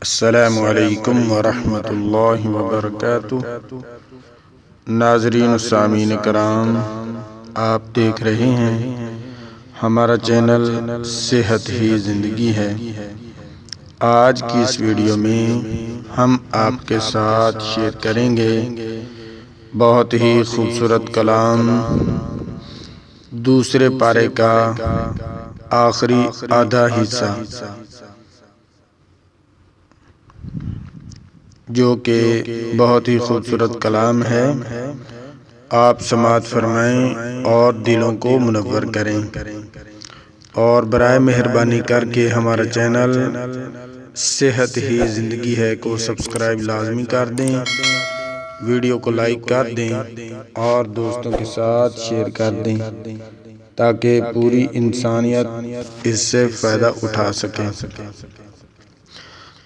अस्सलामु अलैकुम वरहमतुल्लाहि वबरकातुहू। नाज़रीन सामीन कराम, आप देख रहे हैं हमारा चैनल सेहत ही ज़िंदगी है। आज की इस वीडियो में हम आपके साथ शेयर करेंगे बहुत ही खूबसूरत कलाम दूसरे पारे का आखिरी आधा हिस्सा, जो कि बहुत ही खूबसूरत कलाम है। आप समाअत फरमाएं और दिलों को मुनव्वर करें, और बराए मेहरबानी करके हमारा चैनल सेहत ही ज़िंदगी है को सब्सक्राइब लाजमी कर दें, वीडियो को लाइक कर दें और दोस्तों के साथ शेयर कर दें ताकि पूरी इंसानियत इससे फ़ायदा उठा सके।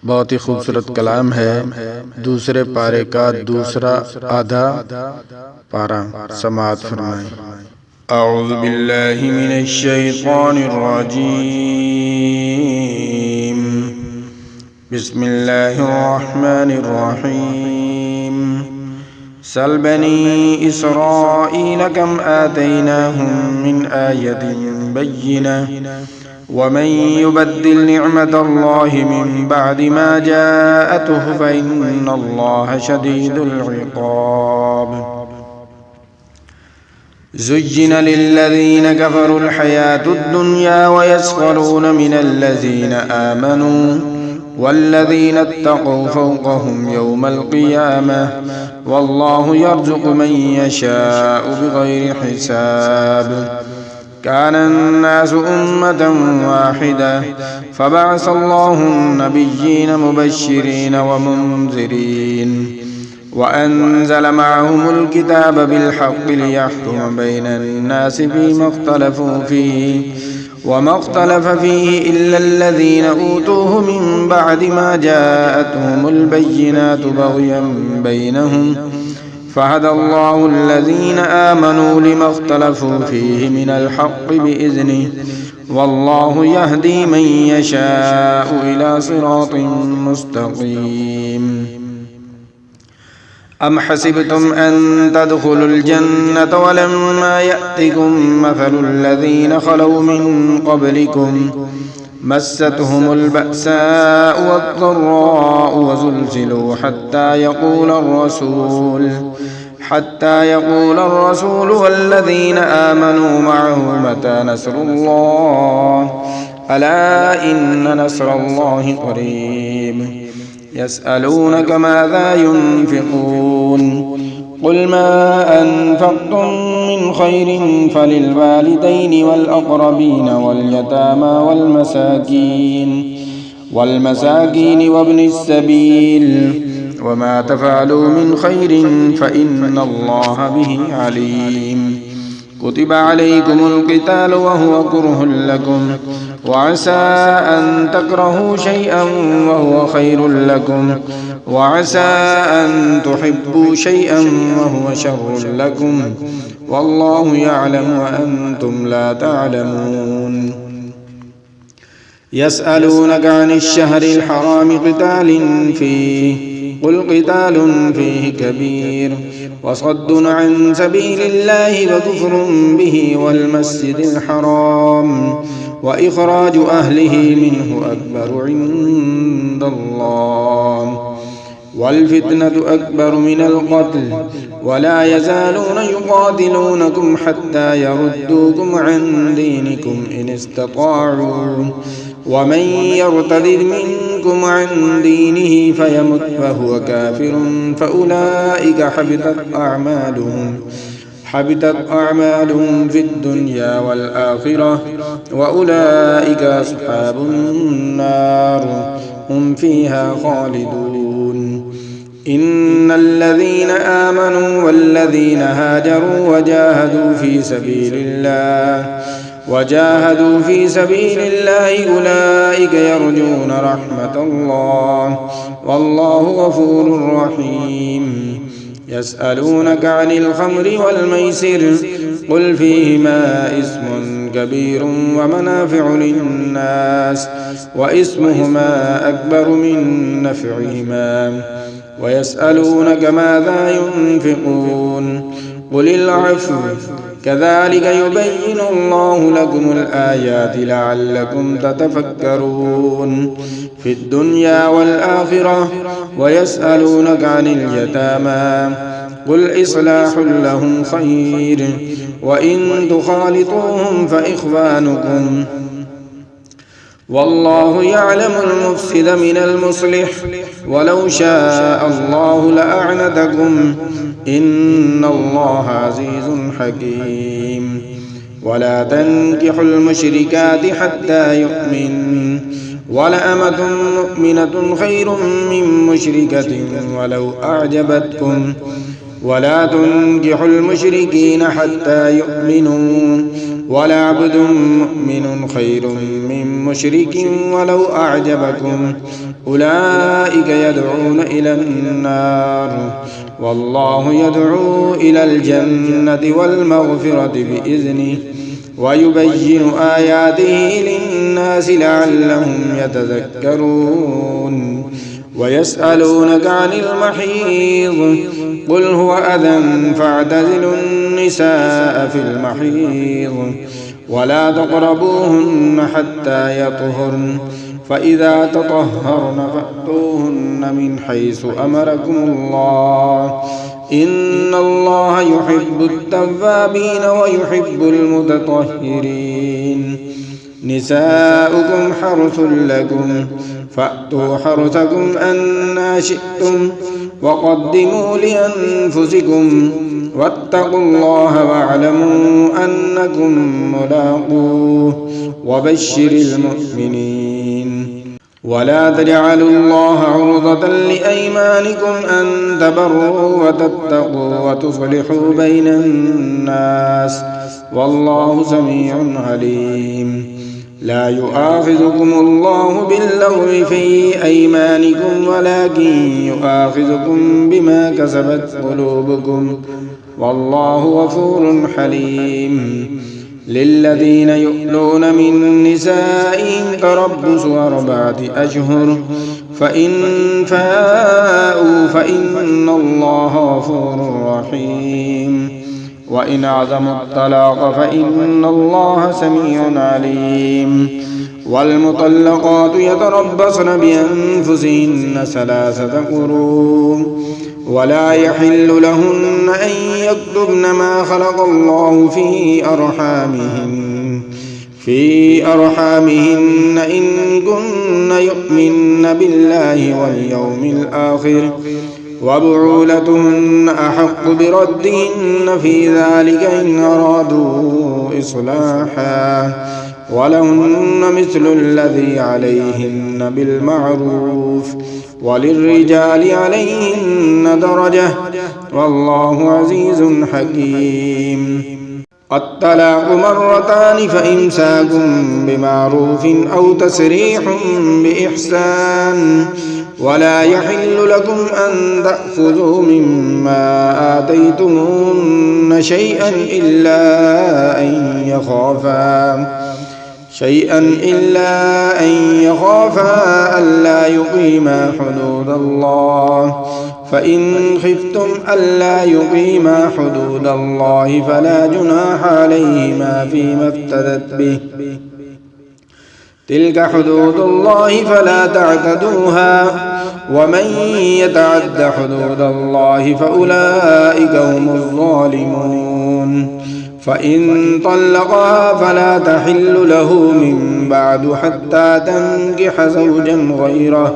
बहुत ही खूबसूरत कलाम है। दूसरे पारे का दूसरा आधा पारा, समाअत फरमाएं। अऊज़ु बिल्लाहि मिनश शैतानिर रजीम, बिस्मिल्लाहिर रहमानिर रहीम। सल बनी इसराईल कम आतैनाहुम मिन आयतिन बय्यिनह वमन युबद्दिल निअमतल्लाहि मिन बअदि मा जाअतहु फइन्नल्लाह शदीदुल इक़ाब। ज़ुय्यिन लिल्लज़ीन कफ़रुल हयातुद दुन्या वयस्ख़रून मिनल्लज़ीन आमनू वल्लज़ीन इत्तक़ौ फ़ौक़हुम यौमल क़ियामह वल्लाहु यर्ज़ुक़ु मन यशाअु बिग़ैरि हिसाब। कान अन्नासु उम्मतन वाहिदा फबअसल्लाहु नबिय्यीन मुबश्शिरीन व मुन्ज़िरीन वअन्ज़ल मअहुमुल किताब बिलहक़्क़ि लियहकुम बैनन्नासि फ़ीमा इख़्तलफ़ू फ़ीहि वमा इख़्तलफ़ फ़ीहि इल्लल्लज़ीन ऊतूहु मिन बअदि मा जाअतहुमुल बय्यिनातु बग़यन बैनहुम फ़हदल्लाहु अल्लज़ीन आमनू लिमा इख़्तलफ़ू फ़ीहि मिनल हक़्क़ि बिइज़निहि वल्लाहु यहदी मन यशाअु इला सिरातिन मुस्तक़ीम। अम हसिबतुम अन तदखुलुल जन्नत वलम्मा यअतिकुम मसलुल लज़ीन खलौ मिन क़ब्लिकुम मस्सतहुमुल बअसाउ वद्दर्राउ वज़ुल्ज़िलू हत्ता यक़ूल अर्रसूल वल्लज़ीन आमनू मअहु मता नस्रुल्लाह अला इन्न नस्रल्लाहि क़रीब। यसअलूनक माज़ा युनफ़िक़ून क़ुल मा अनफ़क़्तुम मिन ख़ैरिन फ़लिलवालिदैनि वल्अक़रबीन वल्यतामा वल्मसाकीन वब्निस्सबील वमा तफ़अलू मिन ख़ैरिन फ़इन्नल्लाह बिही अलीम। कुतिबा अलैकुमुल क़ितालु वहुवा कुर्हुन लकुम वअसा अन तकरहू शैअन वहुवा खैरुल लकुम वअसा अन तुहिब्बू शैअन वहुवा शर्रुल लकुम वल्लाहु यअलमु व अंतुम ला तअलमून। यसअलूनक अनिश शहरिल हरामि क़ितालिन फ़ीहि क़ुल क़ितालुन फ़ीहि कबीर वसद्दुन अन सबीलिल्लाहि वकुफ़्रुन बिही वल्मस्जिदिल हराम व इख़राजु अहलिही मिन्हु अकबरु इन्दल्लाह वल्फ़ितनतु अकबरु मिनल क़त्ल वला यज़ालून युक़ातिलूनकुम हत्ता यरुद्दूकुम अन दीनिकुम इन इस्तताअू वमन यर्तदिद मिनकुम अन दीनिही फयमुत वहुव काफ़िरुन फ़उलाइक हबितत अअमालुहुम फ़िद दुन्या वल आख़िरह व उलाइक अस्हाबुन नार हुम फ़ीहा ख़ालिदून। इन्नल्लज़ीन आमनू वल्लज़ीन हाजरू वजाहदू फ़ी सबीलिल्लाहि उलाइक यरजून रहमतल्लाह वल्लाहु गफ़ूरुर रहीम। यसअलूनक अनिल ख़म्रि वल मैसिर क़ुल फ़ीहिमा इस्मुन كبير ومنافع للناس وإثمهما أكبر من نفعهما ويسألونك ماذا ينفقون قل العفو كذلك يبين الله لكم الآيات لعلكم تتفكرون في الدنيا والآخرة ويسألونك عن اليتامى قل إصلاح لهم خير وإن تخالطوهم فإخوانكم والله يعلم المفسد من المصلح ولو شاء الله لأعنتكم إن الله عزيز حكيم ولا تنكحوا المشركات حتى يؤمن ولأمة مؤمنة خير من مشركة ولو أعجبتكم ولا تنكحوا المشركين حتى يؤمنوا ولعبد مؤمن خير من مشرك ولو أعجبكم أولئك يدعون إلى النار والله يدعو إلى الجنة والمغفرة بإذنه ويبين آياته للناس لعلهم يتذكرون ويسألونك عن المحيض قل هو أذى فاعتزلوا النساء في المحيض ولا تقربوهن حتى يطهرن فإذا تطهرن فأتوهن من حيث أمركم الله إن الله يحب التوابين ويحب المتطهرين نساؤكم حرث لكم فأتوا حرثكم أنى شئتم وقدموا لأنفسكم واتقوا الله واعلموا أنكم ملاقوه وبشر المؤمنين ولا تجعلوا الله عرضة لأيمانكم أن تبروا وتتقوا وتصلحوا بين الناس والله سميع عليم لا يؤاخذكم الله باللغو في أيمانكم ولكن يؤاخذكم بما كسبت قلوبكم والله غفور حليم للذين يؤلون من نسائهم تربص 4 أشهر فإن فاءوا فإن الله غفور رحيم وإن عزموا الطلاق فإن الله سميع عليم والمطلقات يتربصن بأنفسهن 3 قروء ولا يحل لهن أن يكتبن ما خلق الله في أرحامهن إن كن يؤمن بالله واليوم الآخر وبعولتهن أحق بردهن في ذلك إن أرادوا إصلاحا ولهن مثل الذي عليهن بالمعروف وللرجال عليهن درجة والله عزيز حكيم الطلاق 2 فإمساك بمعروف أو تسريح بإحسان ولا يحل لكم أن تأخذوا مما آتيتموهن شيئا إلا أن يخافا ألا يقيما حدود الله فإن خفتم ألا يقيما حدود الله فلا جناح عليهما فيما افتدت به تلك حدود الله فلا تعتدوها ومن يتعد حدود الله فأولئك هم الظالمون فإن طلقها فلا تحل له من بعد حتى تنكح زوجا غيره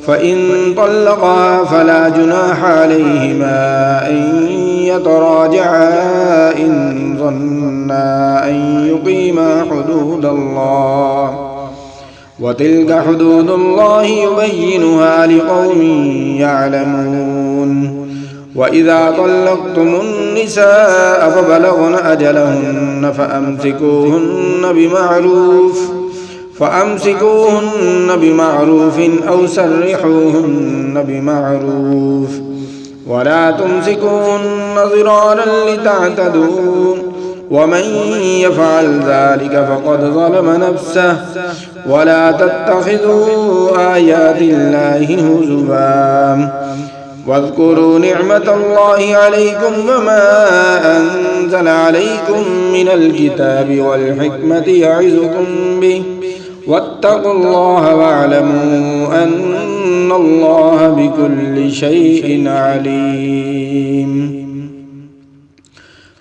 فإن طلقها فلا جناح عليهما أن يتراجعا إن ظنا أن يقيما حدود الله وتلك حدود الله يبينها لقوم يعلمون وإذا طلقتم النساء فبلغن أجلهن فأمسكوهن بمعروف أو سرحوهن بمعروف ولا تمسكوهن ضرارا لتعتدوا ومن يفعل ذلك فقد ظلم نفسه ولا تتخذوا آيات الله هزوا واذكروا نعمة الله عليكم وما أنزل عليكم من الكتاب والحكمة يعظكم به واتقوا الله واعلموا أن الله بكل شيء عليم.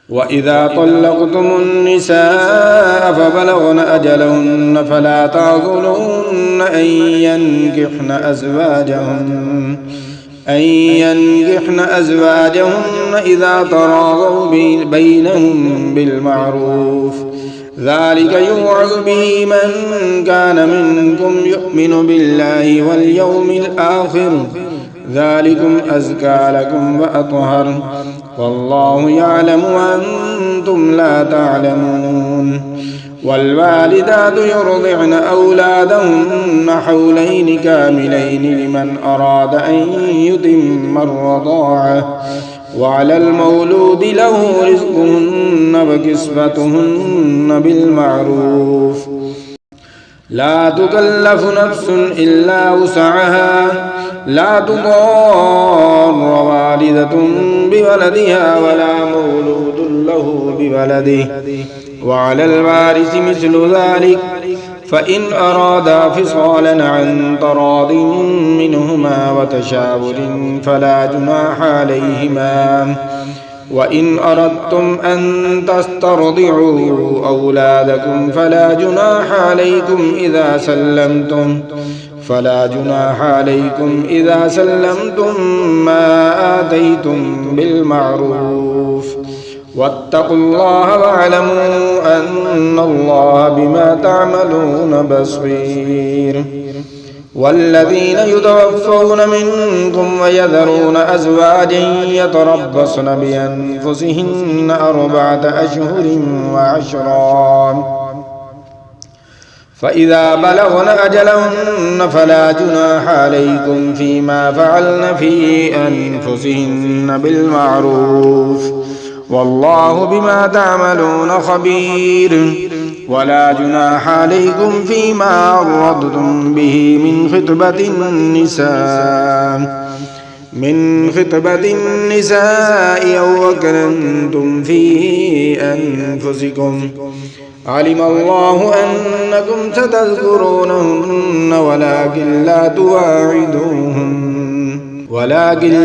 وإذا طلقتم النساء فبلغن أجلهن فلا تعضلوهن أن ينكحن أزواجهن إذا تراضوا بينهم بالمعروف ذلك يوعظ به من كان منكم يؤمن بالله واليوم الآخر ذلكم أزكى لكم وأطهر والله يعلم وأنتم لا تعلمون. والوالدات يرضعن أولادهن حولين كاملين لمن أراد أن يتم الرضاعة وعلى المولود له رزقهن وكسوتهن بالمعروف لا تكلف نفس إلا وسعها لا تضار والدة بولدها ولا مولود له بولده وعلى الوارث مثل ذلك فإن أرادا فصالا عن تراض منهما وتشاور فلا جناح عليهما وإن أردتم أن تسترضعوا أولادكم فلا جناح عليكم إذا سلمتم ما آتيتم بالمعروف واتقوا الله واعلموا أن الله بما تعملون بصير. والذين يتوفون منكم ويذرون أزواجا يتربصن بأنفسهن 4 أشهر وعشرا فإذا بلغن أجلهن فلا جناح عليكم فيما فعلن في أنفسهن بالمعروف والله بما تعملون خبير. ولا جناح عليكم فيما عرضتم به من خطبة النساء أو أكننتم في أنفسكم علم الله أنكم ستذكرونهن ولكن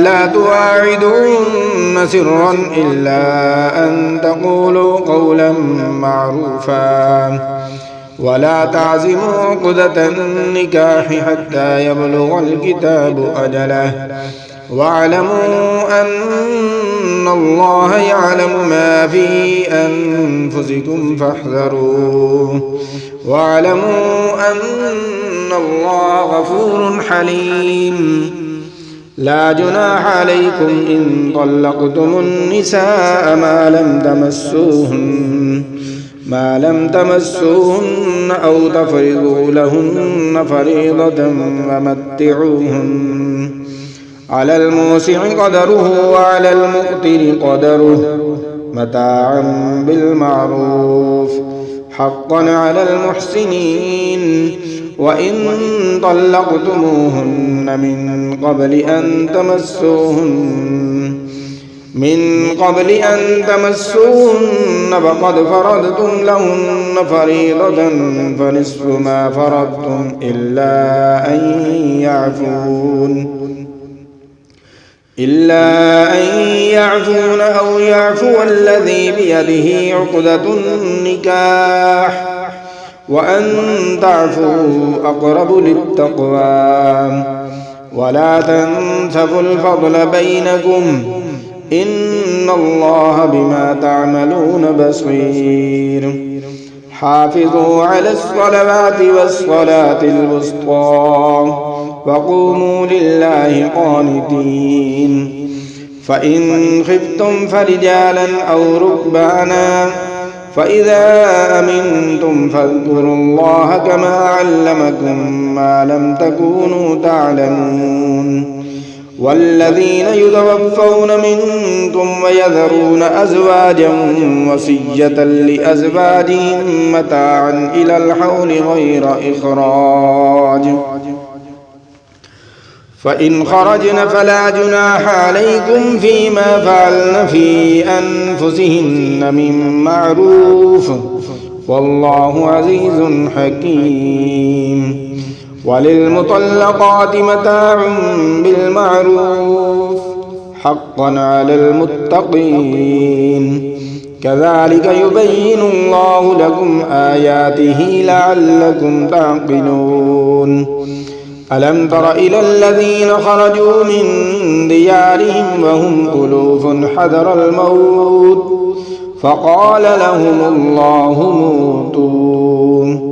لا تواعدوهن سرا إلا أن تقولوا قولا معروفا ولا تعزموا عقدة النكاح حتى يبلغ الكتاب أجله واعلموا أن الله يعلم ما في أنفسكم فاحذروه واعلموا أن الله غفور حليم. لا جناح عليكم إن طلقتم النساء ما لم تمسوهن أو تفرضوا لهن فريضة ومتعوهن على الموسع قدره وعلى المقتر قدره متاعا بالمعروف حقا على المحسنين. وإن طلقتموهن من قبل أن تمسوهن فقد فرضتم لهن فريضة فنصف ما فرضتم إلا أن يعفون أو يعفو الذي بيده عقدة النكاح وأن تعفوا أقرب للتقوى ولا تنسفوا الفضل بينكم إن الله بما تعملون بصير. حافظوا على الصلوات والصلاة الوسطى وقوموا لله قانتين. فإن خفتم فرجالا أو ركبانا فإذا أمنتم فاذكروا الله كما علمكم ما لم تكونوا تعلمون والذين يتوفون منكم ويذرون أزواجا وصية لأزواجهم متاعا إلى الحول غير إخراج فإن خرجن فلا جناح عليكم فيما فعلن في أنفسهن من معروف والله عزيز حكيم وللمطلقات متاع بالمعروف حقا على المتقين كذلك يبين الله لكم آياته لعلكم تعقلون ألم تر إلى الذين خرجوا من ديارهم وهم ألوف حذر الموت فقال لهم الله موتوا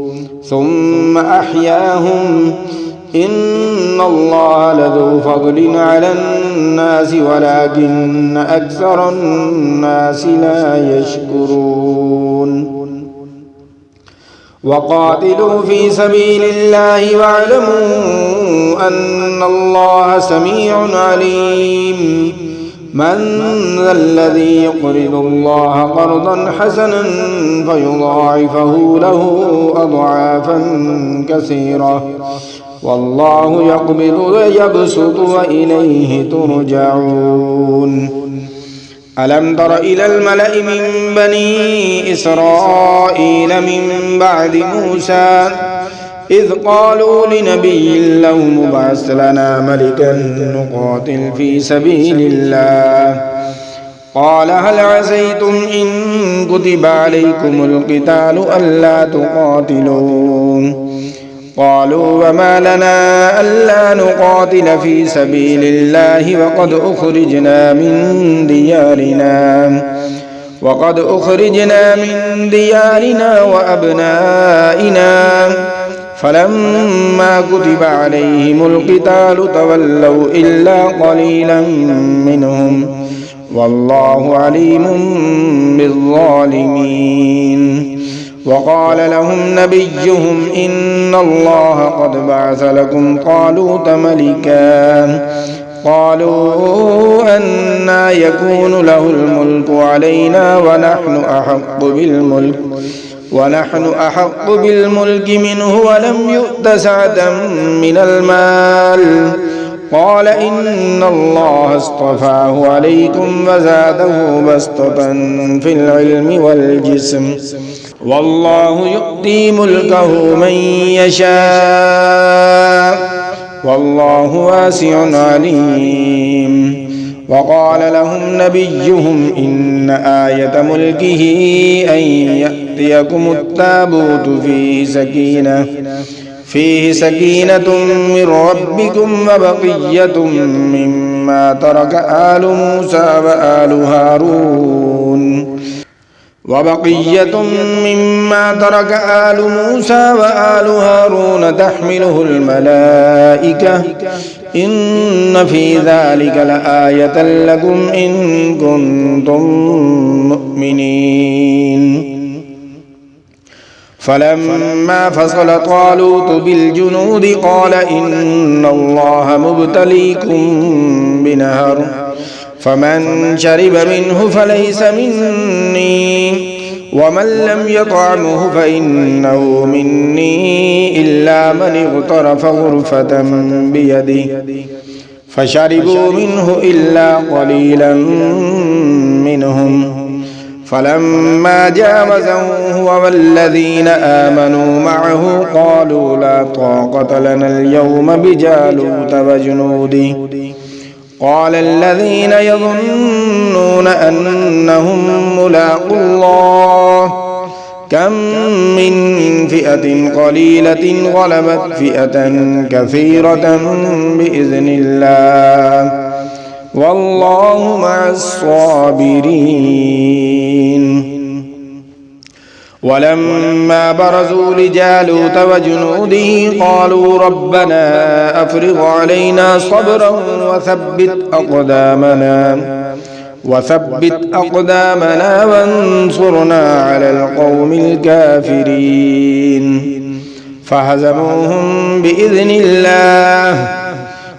ثم أحياهم إن الله لذو فضل على الناس ولكن أكثر الناس لا يشكرون وقاتلوا في سبيل الله واعلموا أن الله سميع عليم من ذا الذي يقرض الله قرضا حسنا فيضاعفه له أضعافا كثيرة والله يقبض ويبسط وإليه ترجعون ألم تر إلى الملأ من بني إسرائيل من بعد موسى إذ قالوا لنبي له مبعث لنا ملكا نقاتل في سبيل الله قال هل عسيتم إن كتب عليكم القتال ألا تقاتلوا قالوا وما لنا ألا نقاتل في سبيل الله وقد أخرجنا من ديارنا وأبنائنا فلما كتب عليهم القتال تولوا إلا قليلا منهم والله عليم بالظالمين وقال لهم نبيهم إن الله قد بعث لكم طالوت ملكا قالوا أنى يكون له الملك علينا ونحن أحق بالملك منه ولم يؤت سعة من المال قال إن الله اصطفاه عليكم وزاده بسطة في العلم والجسم والله يؤتي ملكه من يشاء والله واسع عليم وقال لهم نبيهم إن آية ملكه أن يأتيكم التابوت فيه سكينة من ربكم وبقية مما ترك آل موسى وآل هارون تحمله الملائكة إن في ذلك لآية لكم إن كنتم مؤمنين فلما فصل طالوت بالجنود قال إن الله مبتليكم بنهر فمن شرب منه فليس مني ومن لم يطعمه فإنه مني إلا من اغترف غرفة بيده فشربوا منه إلا قليلا منهم فلما جاوزه هو والذين آمنوا معه قالوا لا طاقة لنا اليوم بجالوت وجنوده قال الذين يظنون أنهم ملاقو الله كم من فئة قليلة غلبت فئة كثيرة بإذن الله والله مع الصابرين ولما برزوا لجالوت وجنوده قالوا ربنا أفرغ علينا صبرا وثبت أقدامنا وانصرنا على القوم الكافرين فهزموهم بإذن الله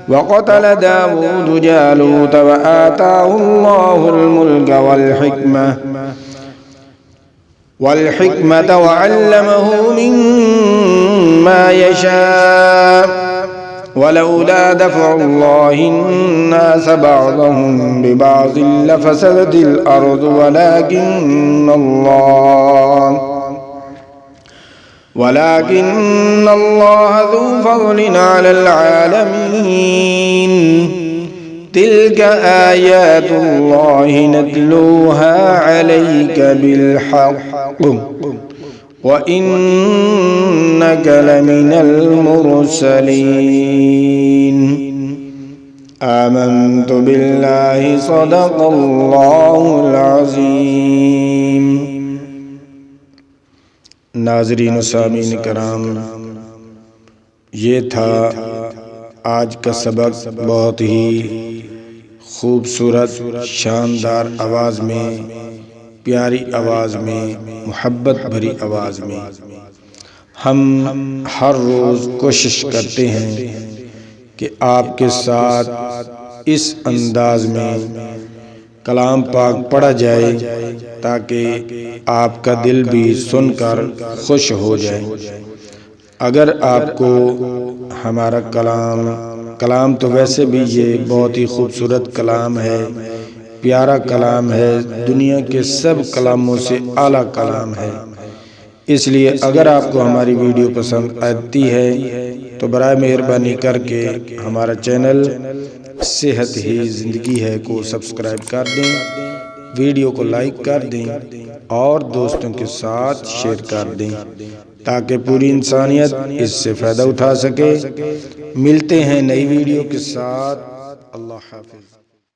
वक़तल दाऊद जालूत व आताहुल्लाहुल मुल्क वल हिकमत व अल्लमहु मिम्मा यशा वलौला दफ़उल्लाहि अन्नास बअदहुम बिबअदिन लफ़सदतिल अर्दु वलाकिन्नल्लाह ज़ू फ़ज़लिन अलल आलमीन तिल्क आयातुल्लाहि नत्लूहा अलैका बिलहक़्क़ व इन्नक लमिनल मुरसलीन। आमन्तु बिल्लाहि सदक़ल्लाहुल अज़ीम। नाज़रीन व सामीन कराम, ये था आज का सबक। बहुत ही खूबसूरत शानदार आवाज़ में, प्यारी आवाज़ में, मोहब्बत भरी आवाज़ में हम हर रोज़ कोशिश करते हैं कि आपके साथ इस अंदाज में कलाम पाक पढ़ा जाए ताकि आपका दिल भी सुनकर खुश हो जाए। अगर आपको हमारा कलाम तो वैसे भी ये बहुत ही खूबसूरत कलाम है, प्यारा कलाम है, दुनिया के सब कलामों से आला कलाम है। इसलिए अगर आपको हमारी वीडियो पसंद आती है तो बराए मेहरबानी करके हमारा चैनल सेहत ही ज़िंदगी है को सब्सक्राइब कर दें, वीडियो को लाइक कर दें और दोस्तों के साथ शेयर कर दें ताकि पूरी इंसानियत इससे फ़ायदा उठा सके। मिलते हैं नई वीडियो के साथ। अल्लाह हाफ़िज़।